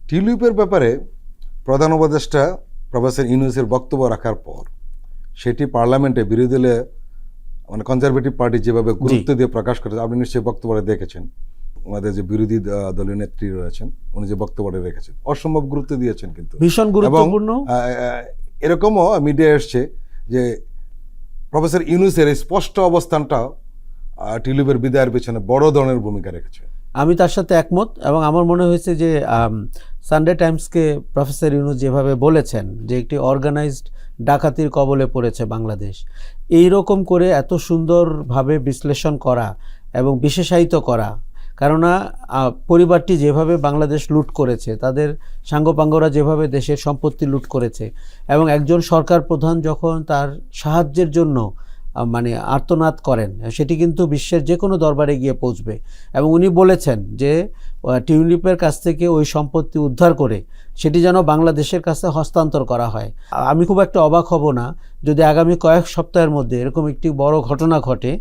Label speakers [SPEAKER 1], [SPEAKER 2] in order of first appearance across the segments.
[SPEAKER 1] টিউলিপের ব্যাপারে প্রধান উপদেষ্টা প্রফেসর ইউনূসের বক্তব্য রাখার পর সেটি পার্লামেন্টে বিরোধী দলে মানে কনজারভেটিভ পার্টি যেভাবে গুরুত্ব দিয়ে প্রকাশ করেছে, আপনি নিশ্চয়ই বক্তব্যটা দেখেছেন। আমাদের যে বিরোধী দলীয় নেত্রী রয়েছেন উনি যে বক্তব্যটা রেখেছেন অসম্ভব গুরুত্ব দিয়েছেন, কিন্তু
[SPEAKER 2] ভীষণ গুরুত্বপূর্ণ।
[SPEAKER 1] এরকমও মিডিয়া এসছে যে প্রফেসর ইউনূসের এই স্পষ্ট অবস্থানটা টিউলিপের বিদায়ের পেছনে বড় ধরনের ভূমিকা রেখেছে।
[SPEAKER 2] আমি তার সাথে একমত, এবং আমার মনে হয়েছে যে সানডে টাইমসকে প্রফেসর ইউনূস যেভাবে বলেছেন যে একটি অর্গানাইজড ডাকাতির কবলে পড়েছে বাংলাদেশ, এই রকম করে এত সুন্দরভাবে বিশ্লেষণ করা এবং বিশেষায়িত করা, কেননা পরিবারটি যেভাবে বাংলাদেশ লুট করেছে, তাদের সাঙ্গপাঙ্গরা যেভাবে দেশের সম্পত্তি লুট করেছে, এবং একজন সরকার প্রধান যখন তার সাহায্যের জন্য মানে আর্তনাদ করেন, সেটি কিন্তু বিশ্বের যে কোনো দরবারে গিয়ে পৌঁছবে। এবং উনি বলেছেন যে টিউলিপের কাছ থেকে ওই সম্পত্তি উদ্ধার করে সেটি যেন বাংলাদেশের কাছে হস্তান্তর করা হয়। আমি খুব একটা অবাক হব না যদি আগামী কয়েক সপ্তাহের মধ্যে এরকম একটি বড় ঘটনা ঘটে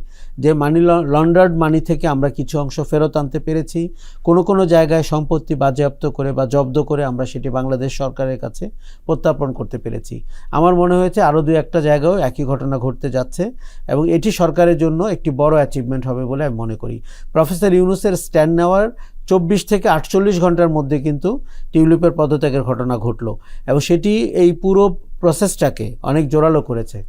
[SPEAKER 2] যে মানি লন্ডার্ড মানি থেকে আমরা কিছু অংশ ফেরত আনতে পেরেছি, কোনো জায়গায় সম্পত্তি বাজেয়াপ্ত করে বা জব্দ করে আমরা সেটি বাংলাদেশ সরকারের কাছে প্রত্যার্পণ করতে পেরেছি। আমার মনে হয়েছে আরও দু একটা জায়গায়ও একই ঘটনা ঘটতে যাচ্ছে, এবং এটি সরকারের জন্য একটি বড় অ্যাচিভমেন্ট হবে বলে আমি মনে করি। প্রফেসর ইউনূসের স্ট্যান্ড নেওয়ার 24 থেকে 48 ঘন্টার মধ্যে কিন্তু টিউলিপের পদত্যাগের ঘটনা ঘটলো, এবং সেটি এই পুরো প্রসেসটাকে অনেক জোরালো করেছে।